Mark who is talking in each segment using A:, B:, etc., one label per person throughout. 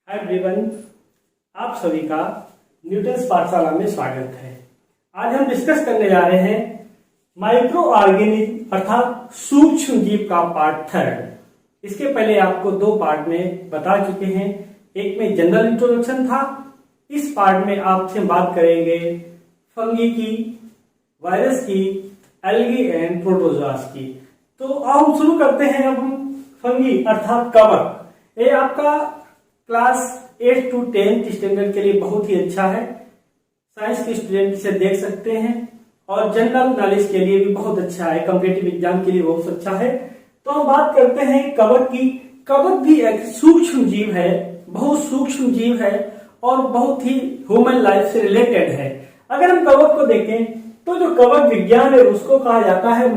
A: Hi everyone, आप सभी का न्यूटन्स पाठशाला में स्वागत है। आज हम डिस्कस करने जा रहे हैं माइक्रो ऑर्गेनिज्म अर्थात सूक्ष्म जीव का पार्ट थर्ड। इसके पहले आपको दो पार्ट में बता चुके हैं, एक में जनरल इंट्रोडक्शन था। इस पार्ट में आपसे बात करेंगे फंगी की, वायरस की, एल्गी एंड प्रोटोजोआस की। तो अब हम शुरू करते हैं। अब हम फंगी अर्थात कवक, ये आपका क्लास 8 to 10 स्टैंडर्ड के लिए बहुत ही अच्छा है। साइंस के स्टूडेंट इसे देख सकते हैं और जनरल नॉलेज के लिए भी बहुत अच्छा है, कॉम्पिटिटिव एग्जाम के लिए बहुत अच्छा है। तो हम बात करते हैं कवक की। कवक भी एक सूक्ष्म जीव है, बहुत सूक्ष्म जीव है और बहुत ही ह्यूमन लाइफ से रिलेटेड है। अगर हम कवक को देखें तो जो कवक विज्ञान है उसको कहा जाता है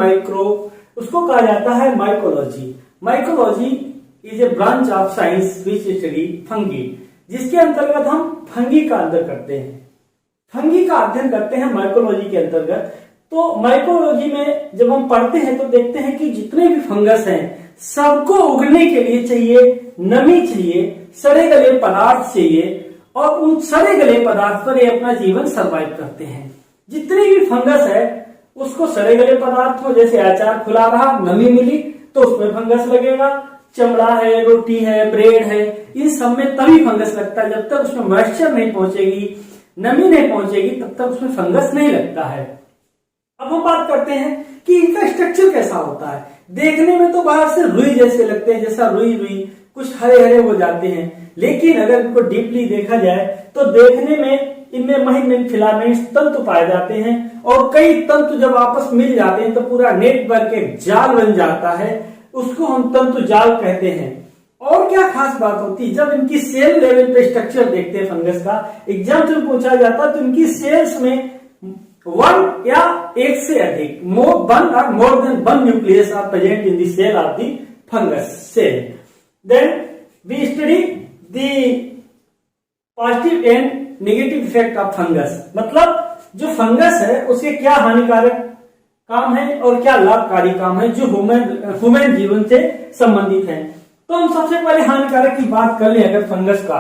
A: उसको कहा जाता है mycology. Mycology is a branch of science which study fungi, जिसके अंतर्गत हम फंगी का अध्ययन करते हैं। फंगी का अध्ययन करते हैं माइकोलॉजी के अंतर्गत। तो माइकोलॉजी में जब हम पढ़ते हैं तो देखते हैं कि जितने भी फंगस हैं सबको उगने के लिए चाहिए नमी, चाहिए सड़े गले पदार्थ चाहिए, और उन सड़े गले पदार्थ पर ये अपना जीवन सर्वाइव करते हैं। जितनी भी फंगस है उसको सड़े गले पदार्थ हो, जैसे अचार खुला रहा, नमी मिली तो उसमें फंगस लगेगा। चमड़ा है, रोटी है, ब्रेड है, इन सब में तभी फंगस लगता है। जब तक उसमें मॉइस्चर नहीं पहुंचेगी, नमी नहीं पहुंचेगी, तब तक उसमें फंगस नहीं लगता है। अब हम बात करते हैं कि इनका स्ट्रक्चर कैसा होता है। देखने में तो बाहर से रुई जैसे लगते हैं, जैसा रुई कुछ हरे हरे हो जाते हैं, लेकिन अगर इनको डीपली देखा जाए तो देखने में इनमें महीन फिलामेंट्स तंतु पाए जाते हैं, और कई तंतु जब आपस मिल जाते हैं तो पूरा नेटवर्क एक जाल बन जाता है, उसको हम तंतु जाल कहते हैं। और क्या खास बात होती है, जब इनकी सेल लेवल पे स्ट्रक्चर देखते हैं फंगस का, एग्जाम में पूछा जाता है तो इनकी सेल्स में वन या एक से अधिक more than one nucleus are present in the cell of the fungus cell. Then we study the positive and negative effect of fungus, मतलब जो फंगस है उसके क्या हानिकारक काम है और क्या लाभकारी काम है जो ह्यूमन जीवन से संबंधित है। तो हम सबसे पहले हानिकारक की बात कर ले अगर फंगस का,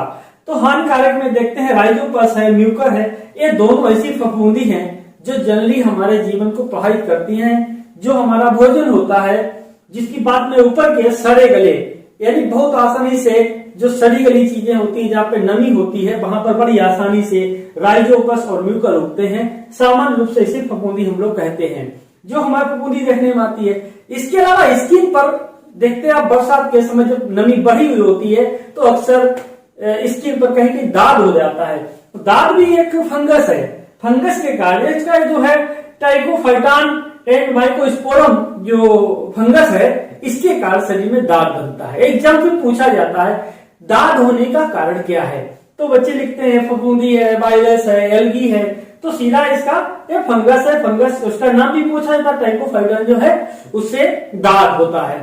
A: तो हानिकारक में देखते हैं राइजोपस है, म्यूकर है, ये दोनों ऐसी फफूंदी हैं जो जनरली हमारे जीवन को प्रभावित करती हैं। जो हमारा भोजन होता है, जिसकी बात में ऊपर के सड़े गले, यानी बहुत आसानी से जो सड़ी गली चीजें होती हैं जहाँ पे नमी होती है वहां पर बड़ी आसानी से राइजोपस और म्यूकर उगते हैं। सामान्य रूप से इसे फफूंदी हम लोग कहते हैं, जो हमारी फफूंदी देखने में आती है। इसके अलावा स्किन पर देखते हैं आप, बरसात के समय जब नमी बढ़ी हुई होती है तो अक्सर स्किन पर कहीं कहीं दाग हो जाता है। दाग भी एक फंगस है। फंगस के कारण इसका जो है ट्राइकोफाइटान एंड माइकोस्पोरम जो फंगस है, इसके कारण शरीर में दाग बनता है। एग्जाम में पूछा जाता है दाग होने का कारण क्या है, तो बच्चे लिखते हैं फफूंदी है, वायरस है, एल्गी है, तो सीधा इसका ये फंगस है। फंगस उसका नाम भी पूछा जाता है, ट्राइकोफाइटान जो है उससे दाग होता है।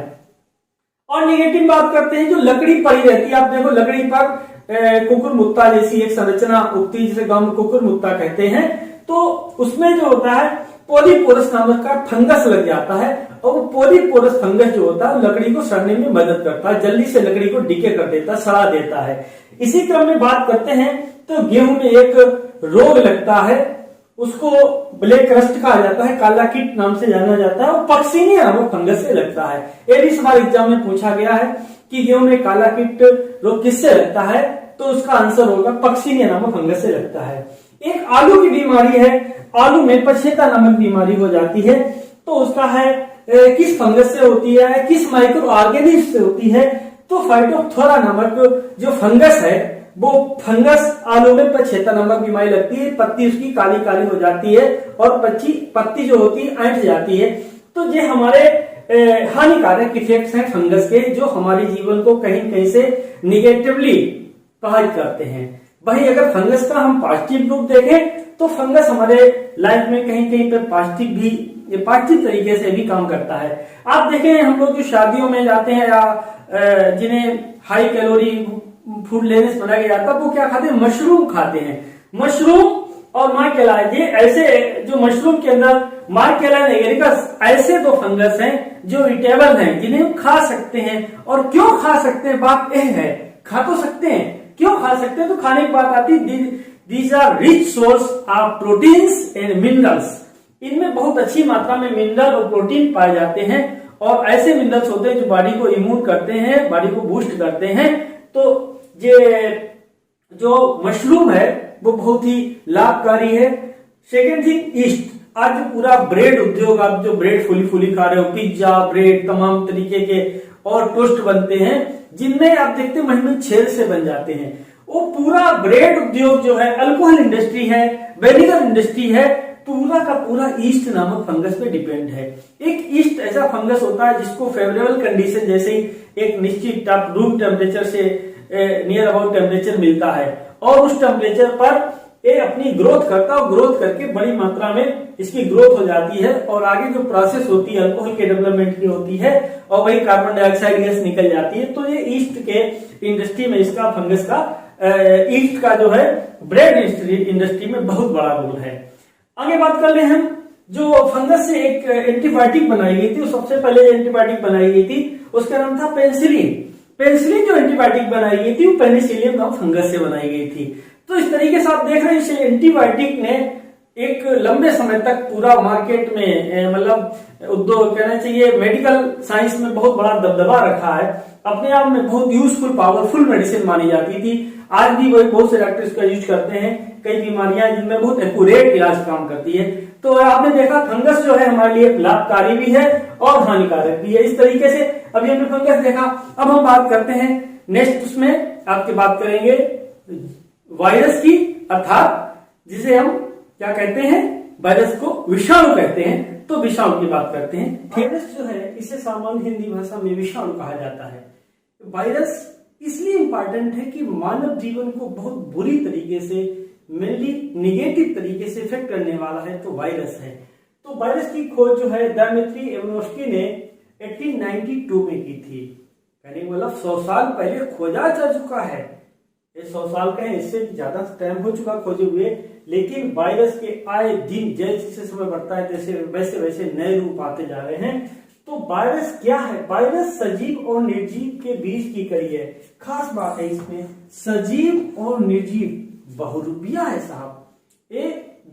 A: और निगेटिव बात करते हैं, जो लकड़ी पड़ी रहती है, आप देखो लकड़ी पर कुकुरमुत्ता जैसी एक संरचना उगती है, जिसे गांव में कुकुरमुत्ता कहते हैं, तो उसमें जो होता है पॉलीपोरस नामक का फंगस लग जाता है, और वो पॉलीपोरस फंगस जो होता है लकड़ी को सड़ने में मदद करता है, जल्दी से लकड़ी को डिके कर देता है, सड़ा देता है। इसी क्रम में बात करते हैं तो गेहूं में एक रोग लगता है, उसको ब्लैक रस्ट कहा जाता है, काला कीट नाम से जाना जाता है, और पक्सीनिया नामक फंगस से लगता है। ये भी सवाल एग्जाम में पूछा गया है कि गेहूं में काला कीट रोग किससे लगता है, तो उसका आंसर होगा पक्सीनिया नामक फंगस से लगता है। एक आलू की बीमारी है, आलू में पछेता नामक बीमारी हो जाती है, तो उसका है किस फंगस से होती है, किस माइक्रो ऑर्गेनिज्म से होती है, तो फाइटोप्थोरा नामक जो फंगस है वो फंगस आलू में पछेता नामक बीमारी लगती है, पत्ती उसकी काली काली हो जाती है और पत्ती जो होती है ऐंठ जाती है। तो ये हमारे हानिकारक इफेक्ट्स हैं फंगस के, जो हमारे जीवन को कहीं कहीं से निगेटिवली प्रभावित करते हैं। वहीं अगर फंगस का हम पॉजिटिव रूप देखें तो फंगस हमारे लाइफ में कहीं कहीं पे पॉजिटिव तरीके से भी काम करता है। आप देखें हम लोग जो शादियों में जाते हैं या जिन्हें हाई कैलोरी फूड लेने से मना किया जाता है, वो क्या खाते हैं, मशरूम खाते हैं। मशरूम और मार्केला, ये ऐसे जो मशरूम के अंदर मार्केला एगरिकस, ऐसे दो फंगस हैं जो ईटेबल हैं, जिन्हें हम खा सकते हैं। और क्यों खा सकते हैं, बात यह है, खा तो सकते हैं क्यों खा सकते हैं? तो खाने की बात आती है, these are rich source of proteins and minerals. इनमें बहुत अच्छी मात्रा में मिनरल और प्रोटीन पाए जाते हैं, और ऐसे मिनरल्स होते हैं जो बॉडी को इम्यून करते हैं, बॉडी को बूस्ट करते हैं। तो ये जो मशरूम है वो बहुत ही लाभकारी है। Second thing, east. आज जो पूरा ब्रेड उद्योग, आप जो ब्रेड फुली खा रहे हो, पिज्जा, ब्रेड, तमाम तरीके के और टोस्ट बनते हैं, जिनमें आप देखते हैं महीने 6 से बन जाते हैं। वो पूरा ब्रेड उद्योग जो है, अल्कोहल इंडस्ट्री है, वेनिगर इंडस्ट्री है, पूरा का पूरा ईस्ट नामक फंगस पे डिपेंड है। एक ईस्ट ऐसा फंगस होता है जिसको फेवरेबल कंडीशन, जैसे ही एक निश्चित रूम टेम्परेचर से नियर अबाउट टेम्परेचर मिलता है, और उस टेम्परेचर पर ये अपनी ग्रोथ करता है, और ग्रोथ करके बड़ी मात्रा में इसकी ग्रोथ हो जाती है, और आगे जो प्रोसेस होती है अल्कोहल के डेवलपमेंट की होती है, और वही कार्बन डाइऑक्साइड गैस निकल जाती है। तो ये ईस्ट के इंडस्ट्री में इसका फंगस का ईस्ट का जो है ब्रेड इंडस्ट्री में बहुत बड़ा रोल है। आगे बात कर ले हम, जो फंगस से एक एंटीबायोटिक बनाई गई थी, सबसे पहले जो एंटीबायोटिक बनाई गई थी उसका नाम था पेनिसिलिन। पेनिसिलिन जो एंटीबायोटिक बनाई गई थी वो पेनिसिलियम नाम फंगस से बनाई गई थी। तो इस तरीके से आप देख रहे हैं, इस एंटीबायोटिक ने एक लंबे समय तक पूरा मार्केट में, मतलब उद्योग कहना चाहिए, मेडिकल साइंस में बहुत बड़ा दबदबा रखा है। अपने आप में बहुत यूजफुल, पावरफुल मेडिसिन मानी जाती थी। आज भी वही बहुत से डॉक्टर इसका यूज करते हैं, कई बीमारियां जिनमें बहुत एक्यूरेट इलाज काम करती है। तो आपने देखा फंगस जो है हमारे लिए लाभकारी भी है और हानिकारक भी है। इस तरीके से अभी हमने फंगस देखा। अब हम बात करते हैं नेक्स्ट, उसमें आपकी बात करेंगे वायरस की, अर्थात जिसे हम क्या कहते हैं, वायरस को विषाणु कहते हैं। तो विषाणु की बात करते हैं। वायरस जो है इसे सामान्य हिंदी भाषा में विषाणु कहा जाता है। वायरस इसलिए इंपॉर्टेंट है कि मानव जीवन को बहुत बुरी तरीके से, मेनली निगेटिव तरीके से इफेक्ट करने वाला है तो वायरस है। तो वायरस की खोज जो है दिमित्री इवानोव्स्की ने 1892 में की थी, यानी मतलब 100 साल पहले खोजा जा चुका है। ये 100 साल का है, इससे ज्यादा टाइम हो चुका खोजे हुए, लेकिन वायरस के आए दिन जैसे समय बढ़ता है वैसे वैसे नए रूप आते जा रहे हैं। तो वायरस क्या है? वायरस सजीव और निर्जीव के बीच की कड़ी है। खास बात है इसमें, सजीव और निर्जीव बहुरूपिया है साहब, ये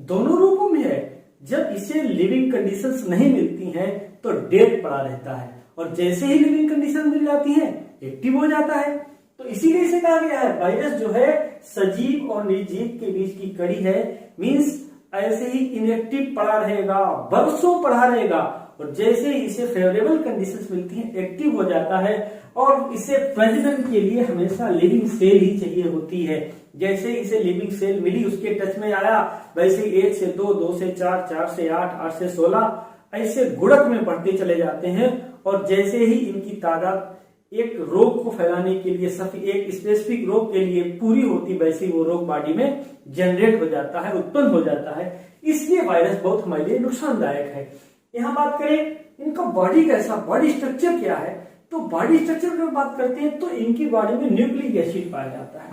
A: दोनों रूपों में है। जब इसे लिविंग कंडीशंस नहीं मिलती हैं तो डेड पड़ा रहता है, और जैसे ही लिविंग कंडीशन मिल जाती है एक्टिव हो जाता है। तो इसीलिए इसे कहा गया है वायरस जो है सजीव और निर्जीव के बीच की कड़ी है। मींस ऐसे ही इनएक्टिव पड़ा रहेगा, बरसों पड़ा रहेगा, और जैसे ही इसे फेवरेबल कंडीशंस मिलती हैं एक्टिव हो जाता है। और इसे प्रजनन के लिए हमेशा लिविंग सेल ही चाहिए होती है। जैसे इसे लिविंग सेल मिली, उसके टच में आया, वैसे 1 से 2, 2 से 4, 4 से 8, 8 से 16 ऐसे गुणक में बढ़ते चले जाते हैं। और जैसे ही इनकी तादाद एक रोग को फैलाने के लिए, एक स्पेसिफिक रोग के लिए पूरी होती, वैसे वो रोग बॉडी में जनरेट हो जाता है, उत्पन्न हो जाता है। इसलिए वायरस बहुत हमारे लिए नुकसानदायक है। यहाँ बात करें इनका बॉडी कैसा, बॉडी स्ट्रक्चर क्या है, तो बॉडी स्ट्रक्चर की बात करते हैं तो इनकी बॉडी में न्यूक्लिक एसिड पाया जाता है,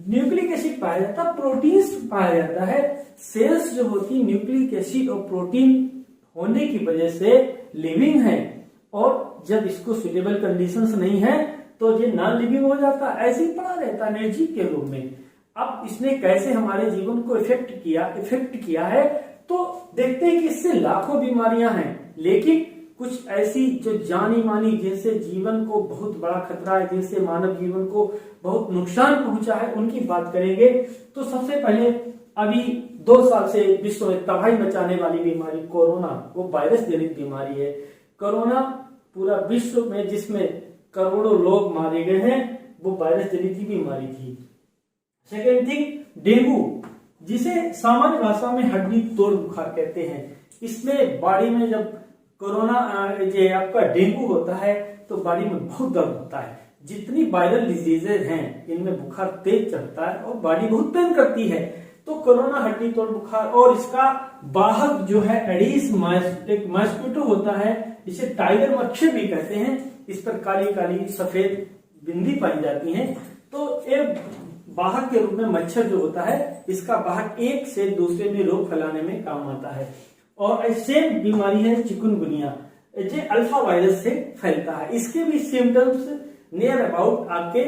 A: न्यूक्लिक एसिड पाया जाता है, प्रोटीन्स पाया जाता है। सेल्स जो होती है न्यूक्लिक एसिड और प्रोटीन होने की वजह से लिविंग है, और जब इसको सुटेबल कंडीशंस नहीं है तो ये नॉन लिविंग हो जाता है, ऐसे ही पड़ा रहता है निर्जीव के रूप में। अब इसने कैसे हमारे जीवन को इफेक्ट किया है, तो देखते हैं कि इससे लाखों बीमारियां हैं, लेकिन कुछ ऐसी जो जानी मानी, जिनसे जीवन को बहुत बड़ा खतरा है, जिनसे मानव जीवन को बहुत नुकसान पहुंचा है, उनकी बात करेंगे। तो सबसे पहले अभी 2 साल से विश्व में तबाही मचाने वाली बीमारी कोरोना, वो वायरस जनित बीमारी है। कोरोना पूरा विश्व में जिसमें करोड़ों लोग मारे गए हैं, वो वायरस जनित ही बीमारी थी। सेकेंड थिंग, डेंगू, जिसे सामान्य भाषा में हड्डी तोड़ बुखार कहते हैं। इसमें बॉडी में जब कोरोना ये आपका डेंगू होता है तो बॉडी में बहुत दर्द होता है। जितनी वायरल डिजीजेज हैं इनमें बुखार तेज चढ़ता है और बॉडी बहुत पेन करती है। तो कोरोना हड्डी तोड़ बुखार, और इसका वाहक जो है एडिस मॉस्किटो होता है, इसे टाइगर मच्छर भी कहते हैं। इस पर काली काली सफेद बिंदी पाई जाती है। तो एक वाहक के रूप में मच्छर जो होता है, इसका वाहक एक से दूसरे में रोग फैलाने में काम आता है। और सेम बीमारी है चिकुनगुनिया, जो अल्फा वायरस से फैलता है। इसके भी सिम्टम्स नियर अबाउट आपके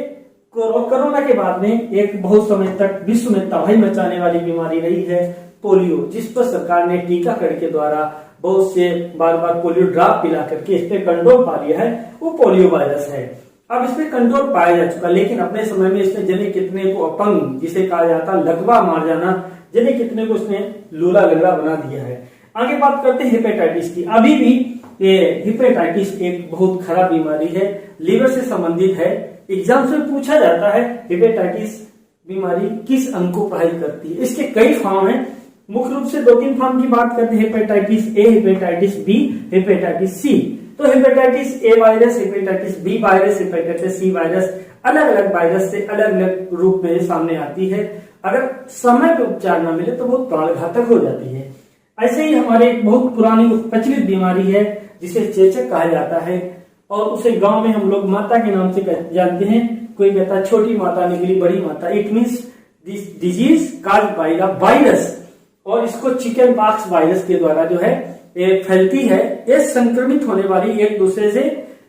A: कोरोना के बाद में एक बहुत समय तक विश्व में तबाही मचाने वाली बीमारी रही है पोलियो, जिस पर सरकार ने टीकाकरण के द्वारा बहुत से बार बार पोलियो ड्रॉप पिला करके इस पे कंट्रोल पा लिया है। वो पोलियो वायरस है। अब इस पे कंट्रोल पाया जा चुका, लेकिन अपने समय में इसने जने कितने को अपंग, जिसे कहा जाता लकवा मार जाना, जने कितने को इसने लूला लंगड़ा बना दिया है। आगे बात करते हैं हेपेटाइटिस की। अभी भी ये हेपेटाइटिस एक बहुत खराब बीमारी है, लीवर से संबंधित है। एग्जाम से पूछा जाता है हेपेटाइटिस बीमारी किस अंग को प्रभावित करती है। इसके कई फॉर्म हैं, मुख्य रूप से 2-3 फॉर्म की बात करते हैं, hepatitis A, hepatitis B, hepatitis C. तो hepatitis A virus, hepatitis B virus, hepatitis C virus अलग अलग वायरस से अलग अलग रूप में सामने आती है। अगर समय पर उपचार न मिले तो बहुत प्राणघातक हो जाती है। ऐसे ही हमारे एक बहुत पुरानी प्रचलित बीमारी है जिसे चेचक कहा जाता है, और उसे गांव में हम लोग माता के नाम से जानते हैं। कोई कहता है छोटी माता निकली बड़ी माता। It means this disease caused by the virus, और इसको चिकन पॉक्स वायरस के द्वारा जो है फैलती है। ये संक्रमित होने वाली, एक दूसरे से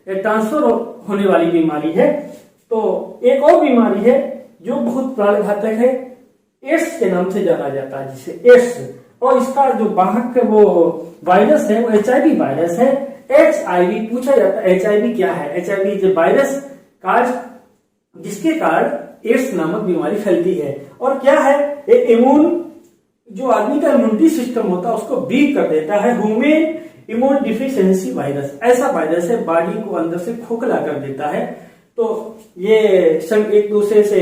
A: ट्रांसफर होने वाली बीमारी है। तो एक और बीमारी है जो बहुत प्राणघातक है, एड्स के नाम से जाना जाता है, जिसे एड्स, और इसका जो वाहक वो वायरस है वो HIV वायरस है। HIV पूछा जाता है HIV क्या है। HIV इज वायरस जिसके कारण एड्स नामक बीमारी फैलती है। और क्या है, एक इम्यून, जो आदमी का इम्यूनिटी सिस्टम होता है उसको वीक कर देता है। ह्यूमन इम्यून डिफिशियंसी वायरस ऐसा वायरस है, बॉडी को अंदर से खोखला कर देता है। तो ये एक दूसरे से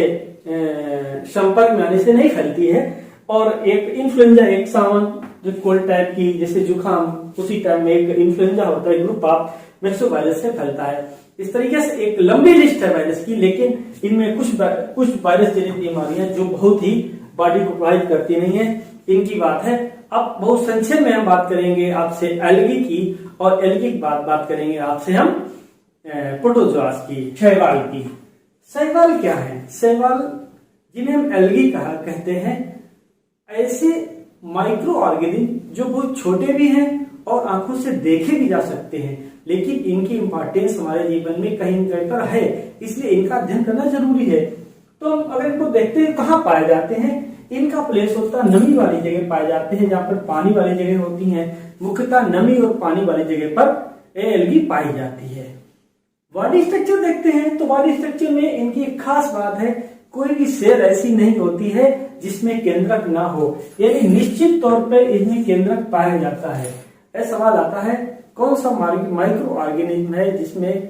A: संपर्क में आने से नहीं फैलती है। और एक इन्फ्लुएंजा, एक सामान्य जो कोल्ड टाइप की जैसे जुकाम, उसी टाइप में एक इन्फ्लुएंजा होता है, ग्रुप ऑफ मैक्सो वायरस से फैलता है। इस तरीके से एक लंबी लिस्ट है वायरस की, लेकिन इनमें कुछ वायरस जनित बीमारियां जो बहुत ही बॉडी को प्रभावित करती नहीं है, इनकी बात है। अब बहुत संक्षेप में हम बात करेंगे आपसे एल्गी की, और एल्गी की बात करेंगे आपसे हम प्रोटोजोआस की, शैवाल की। शैवाल क्या है? शैवाल, जिन्हें हम एल्गी कहते हैं, ऐसे माइक्रो ऑर्गेनिज्म जो बहुत छोटे भी हैं और आंखों से देखे भी जा सकते हैं, लेकिन इनकी इंपॉर्टेंस हमारे जीवन में कहीं न कहीं पर है, इसलिए इनका अध्ययन करना जरूरी है। तो हम अगर इनको देखते हैं कहाँ पाए जाते हैं, इनका प्लेस होता है नमी वाली जगह पाए जाते हैं, जहाँ पर पानी वाली जगह होती है। मुख्यतः नमी और पानी वाली जगह पर एल्गी पाई जाती है। बॉडी स्ट्रक्चर देखते हैं, तो बॉडी स्ट्रक्चर में इनकी एक खास बात है, कोई भी सेल ऐसी नहीं होती है जिसमें केंद्रक ना हो, यानी निश्चित तौर पर इसमें केंद्रक पाया जाता है। ऐसा सवाल आता है कौन सा माइक्रो ऑर्गेनिज्म है जिसमें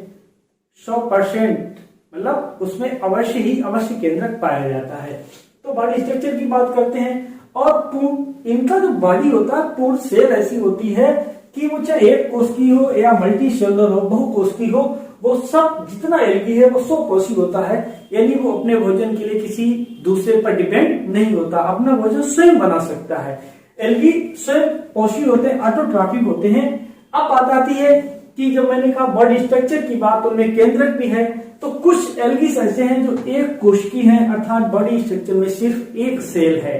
A: 100% मतलब उसमें अवश्य केंद्रक पाया जाता है। तो बॉडी स्ट्रक्चर की बात करते हैं, और इनका जो बॉडी होता है, पूर्ण सेल ऐसी होती है कि वो चाहे एक कोष की हो या मल्टी सेलुलर हो, बहुकोष की हो, वो सब जितना एल्गी है वो 100 कोषी होता है। यानी वो अपने भोजन के लिए किसी दूसरे पर डिपेंड नहीं होता, अपना भोजन स्वयं बना सकता है। एल्गी स्वयं पोषी होते हैं, ऑटोट्रॉफिक होते हैं। अब बात आती है कि जब मैंने कहा बॉडी स्ट्रक्चर की बात, उनमें केंद्रक भी है, तो कुछ एल्गी ऐसे हैं जो एक कोशिकी हैं, अर्थात बॉडी स्ट्रक्चर में सिर्फ एक सेल है,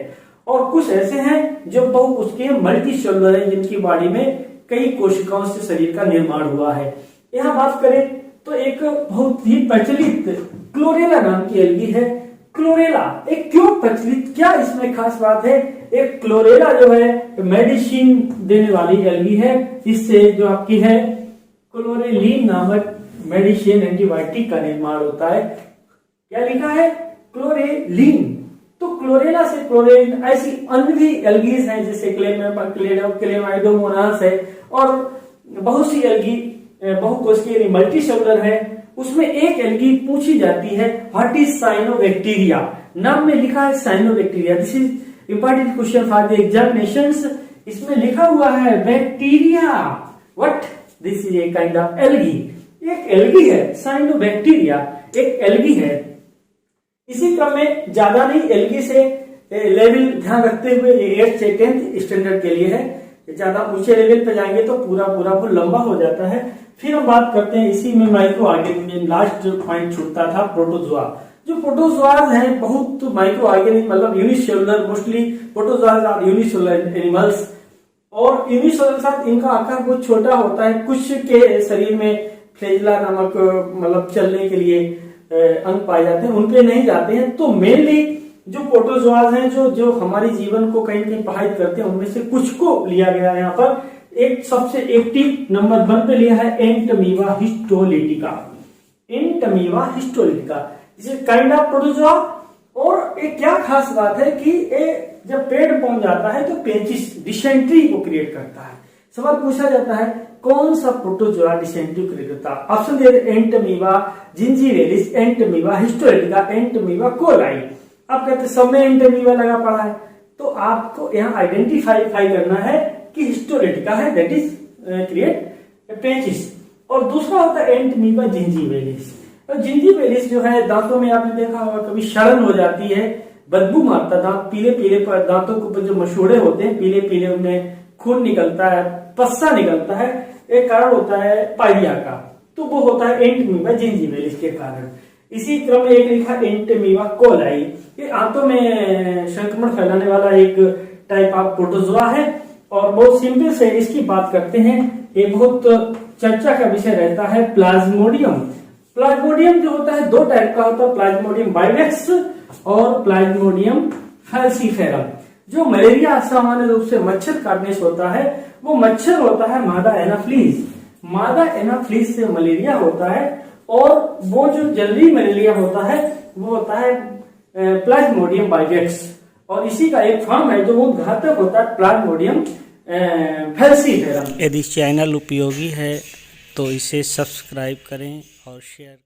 A: और कुछ ऐसे हैं जो बहुकोशिकीय मल्टी सेलुलर है, जिनकी बॉडी में कई कोशिकाओं से शरीर का निर्माण हुआ है। यहाँ बात करें तो एक बहुत ही प्रचलित क्लोरेला नाम की एल्गी है। क्लोरेला एक क्यों प्रचलित, क्या इसमें खास बात है? एक क्लोरेला जो है मेडिसिन देने वाली एल्गी है। इससे जो आपकी है क्लोरेलिन नामक मेडिसिन एंटीबायोटिक का निर्माण होता है। क्या लिखा है? क्लोरेलिन। तो क्लोरेला से क्लोरेलिन, ऐसी अन्य भी एल्गीज हैं जैसे क्लेमाइडोमोनास है, और बहुत सी एल्गी बहुकोशिकीय मल्टी सेलुलर है। उसमें एक एल्गी पूछी जाती है, व्हाट इज साइनोबैक्टीरिया। नाम में लिखा है cyanobacteria. This is important question for the examinations. इसमें लिखा हुआ है bacteria, what, this is a kind of algae. एक एल्गी है साइनोबैक्टीरिया, एक एल्गी है। इसी क्रम में ज्यादा नहीं, एल्गी से लेवल ध्यान रखते हुए 8th से 10th स्टैंडर्ड के लिए है। ज्यादा ऊंचे लेवल पे जाएंगे तो पूरा वो लंबा हो जाता है। फिर हम बात करते हैं इसी में माइक्रो ऑर्गेनिज्म, लास्ट पॉइंट छूटता था प्रोटोजोआ। जो प्रोटोजोआज हैं बहुत माइक्रो ऑर्गेनिज्म, मतलब unicellular, mostly protozoas are unicellular animals, और यूनिसेलुलर साथ इनका आकार बहुत छोटा होता है। कुछ के शरीर में फ्लैजिला नामक मतलब चलने के लिए अंग पाए जाते हैं उन पे नहीं जाते हैं। तो मेनली जो प्रोटोजोआज हैं जो हमारे जीवन को कहीं ना कहीं प्रभावित करते हैं, उनमें से कुछ को लिया गया है यहाँ पर। एक सबसे एक्टिव नंबर 1 पे लिया है एंटमीबा हिस्टोलिटिका। एंटमीबा हिस्टोलिटिका जिसे काइंड ऑफ प्रोटोजोआ। और एक क्या खास बात है कि ये जब पेड़ पहुंच जाता है तो पेचिस डिसेंट्री को क्रिएट करता है। सवाल पूछा जाता है कौन सा प्रोटोजोआ डिसेंट्री क्रिएट करता है? ऑप्शन दे Entamoeba gingivalis, Entamoeba histolytica, Entamoeba coli. आप कहते सब में एंटमीबा लगा पड़ा है, तो आपको यहाँ आइडेंटिफाई करना है कि हिस्टोलिटिका है, दैट इज क्रिएट पेचिस। और दूसरा होता है एंटमीबा जिंजीवेलिस। और जिंजीवेलिस जो है दांतों में आपने देखा होगा कभी सड़न हो जाती है, बदबू मारता, दांत पीले पीले दांतों के ऊपर जो मसूड़े होते हैं पीले पीले, उनमें खून निकलता है, पस्सा निकलता है, एक कारण होता है पाइरिया का, तो वो होता है एंटमीबा जिंजीवेलिस के कारण। इसी क्रम में एक लिखा एंटमीबा कोलाई। ये आंतों में संक्रमण फैलाने वाला एक टाइप ऑफ प्रोटोजोआ है और बहुत सिंपल से इसकी बात करते हैं। ये बहुत चर्चा का विषय रहता है प्लाज्मोडियम। प्लाज्मोडियम जो होता है 2 टाइप का होता है, प्लाज्मोडियम बाइवेक्स और प्लाज्मोडियम फैल्सीफेरम। जो मलेरिया सामान्य रूप से मच्छर काटने से होता है, वो मच्छर होता है मादा एनाफ्लीज। मादा एनाफ्लीज से मलेरिया होता है, और वो जो जल्दी मलेरिया होता है वो होता है प्लाज्मोडियम बाइवेक्स। और इसी का एक फॉर्म है जो बहुत घातक होता है, प्लाज्मोडियम फैल्सीफेरम।
B: यदि चैनल उपयोगी है तो इसे सब्सक्राइब करें और शेयर